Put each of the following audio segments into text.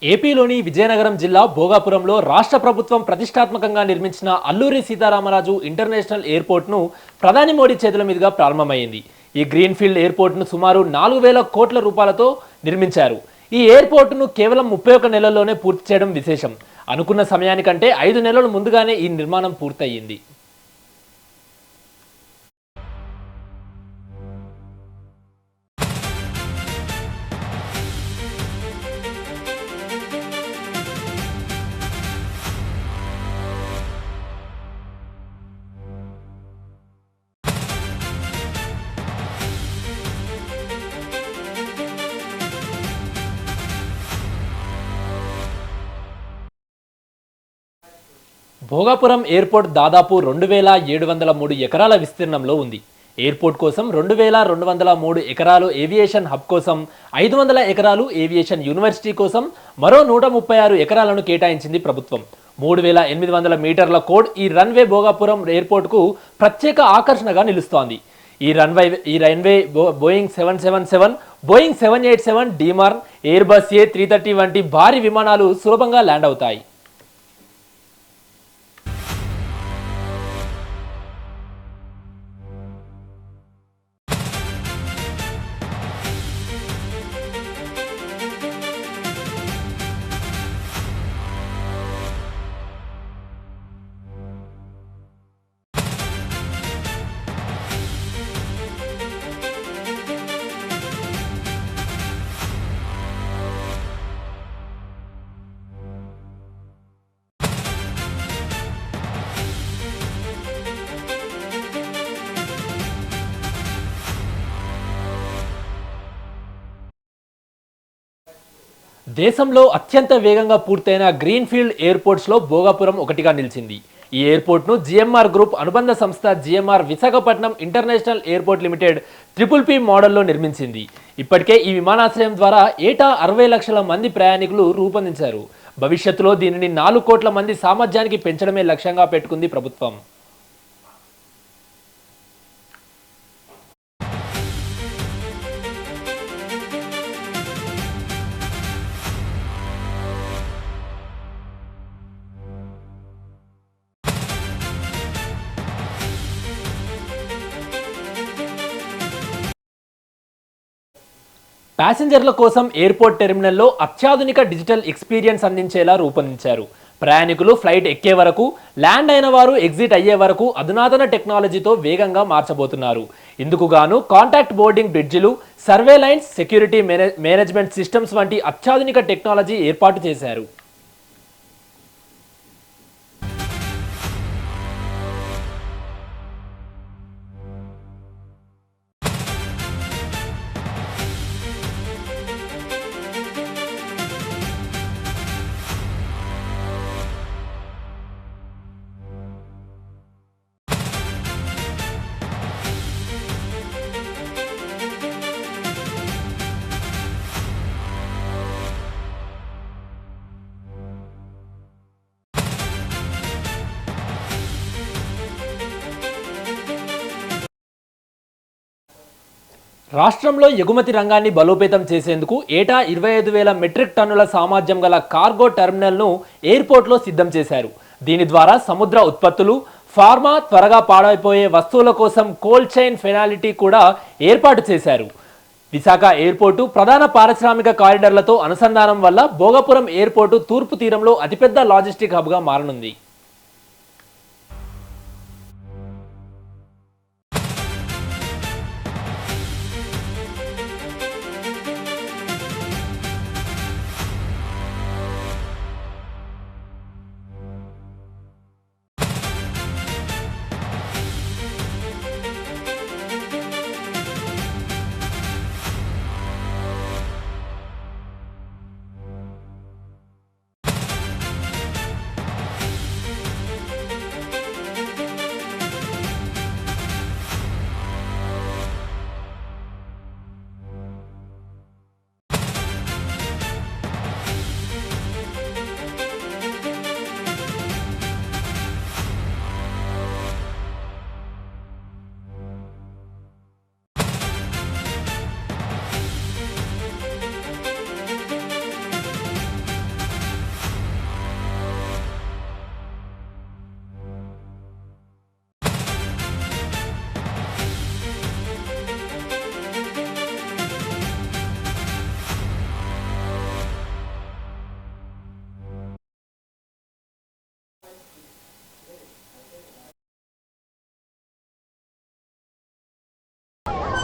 ఏపీలోని విజయనగరం జిల్లా భోగాపురంలో రాష్ట్ర ప్రభుత్వం ప్రతిష్టాత్మకంగా నిర్మించిన అల్లూరి సీతారామరాజు ఇంటర్నేషనల్ ఎయిర్పోర్ట్ను ప్రధాని మోడీ చేతుల మీదుగా ప్రారంభమైంది. ఈ గ్రీన్ఫీల్డ్ ఎయిర్పోర్ట్ను సుమారు 4,000 కోట్ల రూపాయలతో నిర్మించారు. ఈ ఎయిర్పోర్ట్ను కేవలం 31 నెలల్లోనే పూర్తి చేయడం విశేషం. అనుకున్న సమయానికంటే 5 నెలల ముందుగానే ఈ నిర్మాణం పూర్తయింది. భోగాపురం ఎయిర్పోర్ట్ దాదాపు 2,703 ఎకరాల విస్తీర్ణంలో ఉంది. ఎయిర్పోర్ట్ కోసం 2,203 ఎకరాలు, ఏవియేషన్ హబ్ కోసం 500 ఎకరాలు, ఏవియేషన్ యూనివర్సిటీ కోసం మరో 136 ఎకరాలను కేటాయించింది ప్రభుత్వం. 3,800 మీటర్ల కోడ్ ఈ రన్వే భోగాపురం ఎయిర్పోర్ట్కు ప్రత్యేక ఆకర్షణగా నిలుస్తోంది. ఈ రన్వే బోయింగ్ 777, బోయింగ్ 787, డీమార్న్, ఎయిర్బస్ A330 వంటి భారీ విమానాలు సులభంగా ల్యాండ్ అవుతాయి. దేశంలో అత్యంత వేగంగా పూర్తయిన గ్రీన్ఫీల్డ్ ఎయిర్పోర్ట్స్లో భోగాపురం ఒకటిగా నిలిచింది. ఈ ఎయిర్పోర్ట్ను జిఎంఆర్ గ్రూప్ అనుబంధ సంస్థ GMR Visakhapatnam international airport limited PPP మోడల్లో నిర్మించింది. ఇప్పటికే ఈ విమానాశ్రయం ద్వారా ఏటా 60 లక్షల మంది ప్రయాణికులు రూపొందించారు. భవిష్యత్తులో దీనిని 4 కోట్ల మంది సామర్థ్యానికి పెంచడమే లక్ష్యంగా పెట్టుకుంది ప్రభుత్వం. ప్యాసింజర్ల కోసం ఎయిర్పోర్ట్ టెర్మినల్లో అత్యాధునిక డిజిటల్ ఎక్స్పీరియన్స్ అందించేలా రూపొందించారు. ప్రయాణికులు ఫ్లైట్ ఎక్కే వరకు, ల్యాండ్ అయిన వారు ఎగ్జిట్ అయ్యే వరకు అధునాతన టెక్నాలజీతో వేగంగా మార్చబోతున్నారు. ఇందుకు గాను కాంటాక్ట్ బోర్డింగ్ బ్రిడ్జిలు, surveillance, security management systems వంటి అత్యాధునిక టెక్నాలజీ ఏర్పాటు చేశారు. రాష్ట్రంలో ఎగుమతి రంగాన్ని బలోపేతం చేసేందుకు ఏటా 25,000 మెట్రిక్ టన్నుల సామర్థ్యం గల కార్గో టెర్మినల్ను ఎయిర్పోర్ట్లో సిద్ధం చేశారు. దీని ద్వారా సముద్ర ఉత్పత్తులు, ఫార్మా, త్వరగా పాడైపోయే వస్తువుల కోసం కోల్డ్ చైన్ ఫెనాలిటీ కూడా ఏర్పాటు చేశారు. విశాఖ ఎయిర్పోర్టు ప్రధాన పారిశ్రామిక కారిడార్లతో అనుసంధానం వల్ల భోగాపురం ఎయిర్పోర్టు తూర్పు తీరంలో అతిపెద్ద లాజిస్టిక్ హబ్గా మారనుంది.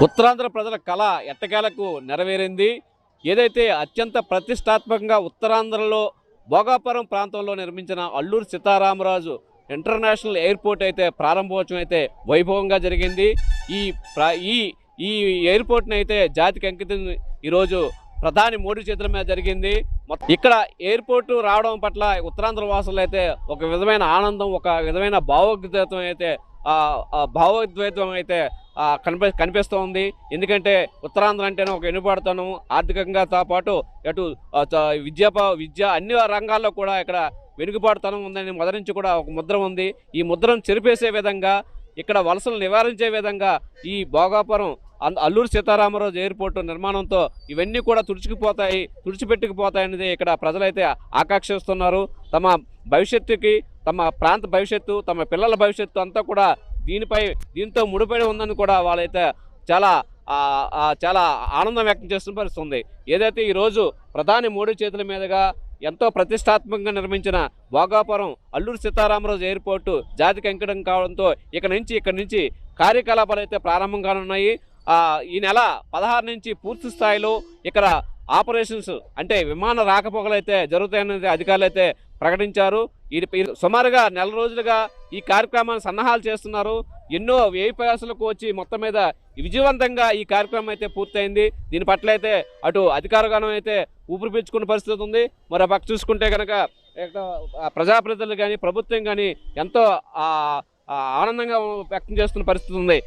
ఉత్తరాంధ్ర ప్రజల కళ ఎట్టకేలకు నెరవేరింది. ఏదైతే అత్యంత ప్రతిష్టాత్మకంగా ఉత్తరాంధ్రలో భోగాపురం ప్రాంతంలో నిర్మించిన అల్లూరి సీతారామరాజు ఇంటర్నేషనల్ ఎయిర్పోర్ట్ అయితే ప్రారంభోత్సవం అయితే వైభవంగా జరిగింది. ఈ ఈ ఎయిర్పోర్ట్ని అయితే జాతికి అంకితం ఈరోజు ప్రధాని మోడీ చేతుల మీద జరిగింది. ఇక్కడ ఎయిర్పోర్టు రావడం పట్ల ఉత్తరాంధ్ర వాసులు అయితే ఒక విధమైన ఆనందం, ఒక విధమైన భావోద్వేగం అయితే కనిపిస్తోంది. ఎందుకంటే ఉత్తరాంధ్ర అంటేనే ఒక వెనుబాటుతనం, ఆర్థికంగా పాటు అటు విద్య అన్ని రంగాల్లో కూడా ఇక్కడ వెనుకబాటుతనం ఉందని మొదటి నుంచి కూడా ఒక ముద్ర ఉంది. ఈ ముద్రను చెరిపేసే విధంగా, ఇక్కడ వలసలు నివారించే విధంగా ఈ భోగాపురం అల్లూరి సీతారామరాజు ఎయిర్పోర్టు నిర్మాణంతో ఇవన్నీ కూడా తుడిచిపెట్టుకుపోతాయనేది ఇక్కడ ప్రజలైతే ఆకాంక్షిస్తున్నారు. తమ భవిష్యత్తుకి, తమ ప్రాంత భవిష్యత్తు, తమ పిల్లల భవిష్యత్తు అంతా కూడా దీంతో ముడిపడి ఉందని కూడా వాళ్ళైతే చాలా ఆనందం వ్యక్తం చేస్తున్న పరిస్థితి ఉంది. ఏదైతే ఈరోజు ప్రధాని మోడీ చేతుల మీదుగా ఎంతో ప్రతిష్టాత్మకంగా నిర్మించిన భోగాపురం అల్లూరి సీతారామరాజు ఎయిర్పోర్టు జాతికి అంకితం కావడంతో ఇక్కడి నుంచి కార్యకలాపాలు అయితే ప్రారంభం కానున్నాయి. ఈ నెల 16 నుంచి పూర్తి స్థాయిలో ఇక్కడ ఆపరేషన్స్ అంటే విమాన రాకపోకలు అయితే జరుగుతాయనేది అధికారులు అయితే ప్రకటించారు. సుమారుగా నెల రోజులుగా ఈ కార్యక్రమాన్ని సన్నాహాలు చేస్తున్నారు. ఎన్నో వ్యయ ప్రయాసాలకు వచ్చి మొత్తం మీద విజయవంతంగా ఈ కార్యక్రమం అయితే పూర్తయింది. దీని పట్ల అయితే అటు అధికారగణం అయితే ఊపిరి పీల్చుకున్న పరిస్థితి ఉంది. మరి పక్క చూసుకుంటే కనుక ప్రజాప్రతినిధులు కానీ ప్రభుత్వం కానీ ఎంతో ఆనందంగా వ్యక్తం చేస్తున్న పరిస్థితి ఉంది.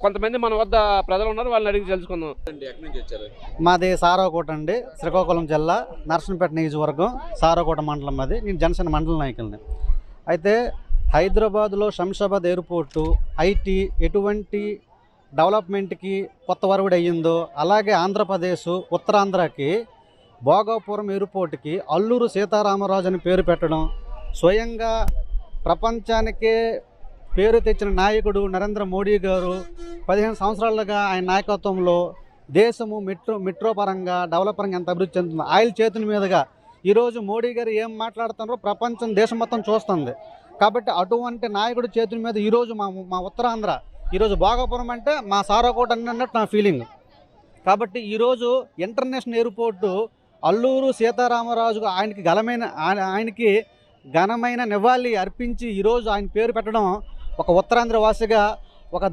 కొంతమంది మన వద్ద ప్రజలు ఉన్నారు, వాళ్ళని అడిగి తెలుసుకుందాం. ఎక్కడి నుంచి వచ్చారు? మాది సారాకోట అండి, శ్రీకాకుళం జిల్లా నర్సంపేట నియోజకవర్గం సారాకోట మండలం. మాది నేను జనసేన మండల నాయకుల్ని. అయితే హైదరాబాద్లో శంషాబాద్ ఎయిర్పోర్టు ఐటీ ఎటువంటి డెవలప్మెంట్కి కొత్త వరవడి అయ్యిందో, అలాగే ఆంధ్రప్రదేశ్ ఉత్తరాంధ్రకి భోగాపురం ఎయిర్పోర్టుకి అల్లూరు సీతారామరాజు అని పేరు పెట్టడం, స్వయంగా ప్రపంచానికే పేరు తెచ్చిన నాయకుడు నరేంద్ర మోడీ గారు 15 సంవత్సరాలుగా ఆయన నాయకత్వంలో దేశము మెట్రో పరంగా డెవలప్ పరంగా ఎంత అభివృద్ధి చెందుతుంది. ఆయిల్ చేతుల మీదుగా ఈరోజు మోడీ గారు ఏం మాట్లాడుతున్నారో ప్రపంచం దేశం మొత్తం చూస్తుంది. కాబట్టి అటువంటి నాయకుడి చేతుల మీద ఈరోజు మా ఉత్తరాంధ్ర ఈరోజు భోగాపురం అంటే మా సారాకోట అన్నట్టు నా ఫీలింగ్. కాబట్టి ఈరోజు ఇంటర్నేషనల్ ఎయిర్పోర్టు అల్లూరు సీతారామరాజుకు ఆయనకి ఘనమైన నివాళి అర్పించి ఈరోజు ఆయన పేరు పెట్టడం ఒక ఉత్తరాంధ్ర వాసిగా, ఒక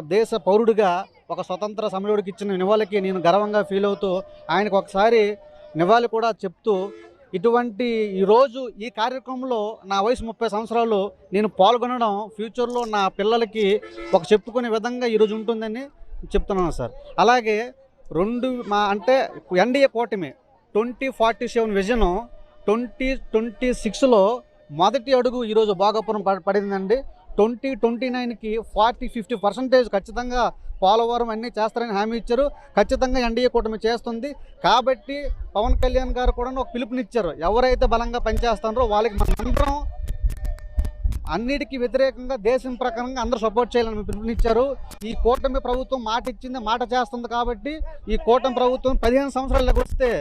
దేశ పౌరుడిగా, ఒక స్వతంత్ర సమరుడికి ఇచ్చిన నివాళికి నేను గర్వంగా ఫీల్ అవుతూ ఆయనకు ఒకసారి నివాళి కూడా చెప్తూ, ఇటువంటి ఈరోజు ఈ కార్యక్రమంలో నా వయసు 30 సంవత్సరాలు నేను పాల్గొనడం ఫ్యూచర్లో నా పిల్లలకి ఒక చెప్పుకునే విధంగా ఈరోజు ఉంటుందని చెప్తున్నాను సార్. అలాగే అంటే ఎన్డీఏ కూటమి 2047 విజను 2026లో మొదటి అడుగు ఈరోజు భోగాపురం పడిందండి. 2029కి 40-50% ఖచ్చితంగా పోలవరం అన్నీ చేస్తారని హామీ ఇచ్చారు. ఖచ్చితంగా ఎన్డీఏ కూటమి చేస్తుంది. కాబట్టి పవన్ కళ్యాణ్ గారు కూడా ఒక పిలుపునిచ్చారు, ఎవరైతే బలంగా పనిచేస్తారో వాళ్ళకి మనందరం అన్నిటికీ వ్యతిరేకంగా దేశం ప్రకారంగా అందరూ సపోర్ట్ చేయాలని పిలుపునిచ్చారు. ఈ కూటమి ప్రభుత్వం మాట ఇచ్చింది, మాట చేస్తుంది. కాబట్టి ఈ కూటమి ప్రభుత్వం 15 సంవత్సరాలకు వస్తే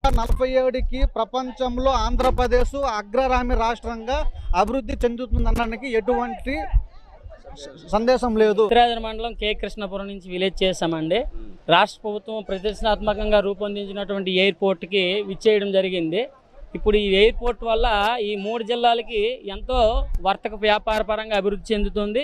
2047కి ప్రపంచంలో ఆంధ్రప్రదేశ్ అగ్రగామి రాష్ట్రంగా అభివృద్ధి చెందుతుందనడానికి ఎటువంటి సందేశం లేదు. ఉత్తరాంధ్ర మండలం కే కృష్ణపురం నుంచి విలేజ్ చేశామండి. రాష్ట్ర ప్రభుత్వం ప్రతిష్టాత్మకంగా రూపొందించినటువంటి ఎయిర్పోర్ట్కి విచ్చేయడం జరిగింది. ఇప్పుడు ఈ ఎయిర్పోర్ట్ వల్ల ఈ 3 జిల్లాలకి ఎంతో వర్తక వ్యాపార పరంగా అభివృద్ధి చెందుతుంది.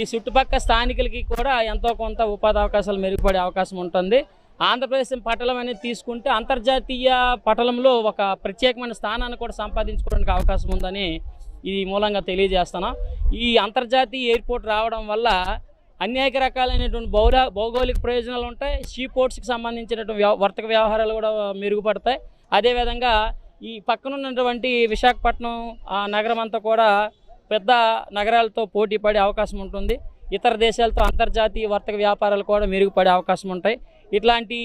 ఈ చుట్టుపక్కల స్థానికులకి కూడా ఎంతో కొంత ఉపాధి అవకాశాలు మెరుగుపడే అవకాశం ఉంటుంది. ఆంధ్రప్రదేశ్ పటలం అనేది తీసుకుంటే అంతర్జాతీయ పటలంలో ఒక ప్రత్యేకమైన స్థానాన్ని కూడా సంపాదించుకోవడానికి అవకాశం ఉందని ఈ మూలంగా తెలియజేస్తున్నాం. ఈ అంతర్జాతీయ ఎయిర్పోర్ట్ రావడం వల్ల అనేక రకాలైనటువంటి భౌగోళిక ప్రయోజనాలు ఉంటాయి. సీ పోర్ట్స్కి సంబంధించినటువంటి వర్తక వ్యవహారాలు కూడా మెరుగుపడతాయి. అదేవిధంగా ఈ పక్కనున్నటువంటి విశాఖపట్నం నగరం అంతా కూడా పెద్ద నగరాలతో పోటీ పడే అవకాశం ఉంటుంది. ఇతర దేశాలతో అంతర్జాతీయ వర్తక వ్యాపారాలు కూడా మెరుగుపడే అవకాశం ఉంటాయి. ఇట్లాంటి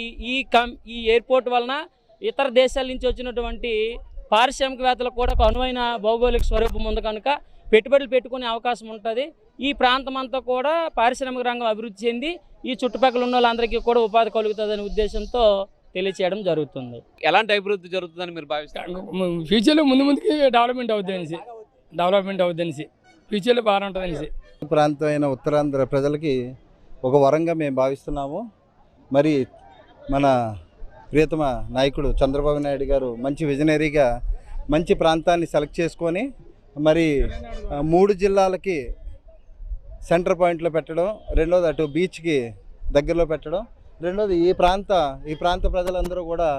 ఈ ఎయిర్పోర్ట్ వలన ఇతర దేశాల నుంచి వచ్చినటువంటి పారిశ్రామికవేత్తలకు కూడా ఒక అనువైన భౌగోళిక స్వరూపం ఉంది కనుక పెట్టుబడులు పెట్టుకునే అవకాశం ఉంటుంది. ఈ ప్రాంతం అంతా కూడా పారిశ్రామిక రంగం అభివృద్ధి చెంది ఈ చుట్టుపక్కల ఉన్న వాళ్ళందరికీ కూడా ఉపాధి కలుగుతుందనే ఉద్దేశంతో తెలియచేయడం జరుగుతుంది. ఎలాంటి అభివృద్ధి జరుగుతుందని మీరు భావిస్తారు? ఫ్యూచర్లో ముందుకి డెవలప్మెంట్ అవుతుంది అనేసి ఫ్యూచర్లో బాగా ఉంటుంది అనేసి. ప్రాంతమైన ఉత్తరాంధ్ర ప్రజలకి ఒక వరంగా మేము భావిస్తున్నాము. మరి మన ప్రియతమ నాయకుడు చంద్రబాబు నాయుడు గారు మంచి విజనరీగా మంచి ప్రాంతాన్ని సెలెక్ట్ చేసుకొని మరి 3 జిల్లాలకి సెంటర్ పాయింట్లో పెట్టడం, రెండోది అటు బీచ్కి దగ్గరలో పెట్టడం, రెండోది ఈ ప్రాంత ప్రజలందరూ కూడా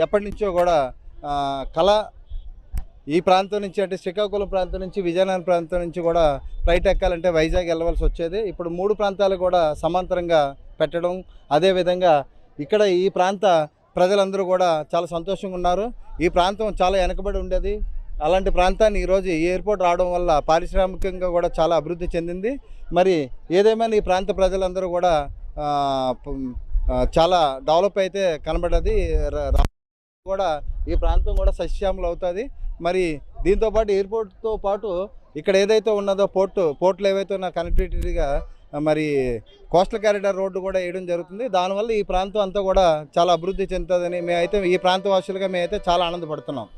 ఎప్పటి నుంచో కూడా కళ ఈ ప్రాంతం నుంచి అంటే శ్రీకాకుళం ప్రాంతం నుంచి విజయనగరం ప్రాంతం నుంచి కూడా ఫ్లైట్ ఎక్కాలంటే వైజాగ్ వెళ్ళవలసి వచ్చేది. ఇప్పుడు 3 ప్రాంతాలు కూడా సమాంతరంగా పెట్టడం, అదేవిధంగా ఇక్కడ ఈ ప్రాంత ప్రజలందరూ కూడా చాలా సంతోషంగా ఉన్నారు. ఈ ప్రాంతం చాలా వెనకబడి ఉండేది. అలాంటి ప్రాంతాన్ని ఈరోజు ఈ ఎయిర్పోర్ట్ రావడం వల్ల పారిశ్రామికంగా కూడా చాలా అభివృద్ధి చెందింది. మరి ఏదేమైనా ఈ ప్రాంత ప్రజలందరూ కూడా చాలా డెవలప్ అయితే కనబడ్డది. కూడా ఈ ప్రాంతం కూడా సస్యశ్యామలం అవుతుంది. మరి దీంతోపాటు ఎయిర్పోర్ట్తో పాటు ఇక్కడ ఏదైతే ఉన్నదో పోర్ట్లు ఏవైతే ఉన్న కనెక్టివిటీగా మరి కోస్టల్ కారిడార్ రోడ్డు కూడా వేయడం జరుగుతుంది. దానివల్ల ఈ ప్రాంతం అంతా కూడా చాలా అభివృద్ధి చెందుతుందని మేమైతే ఈ ప్రాంత వాసులుగా మేమైతే చాలా ఆనందపడుతున్నాం.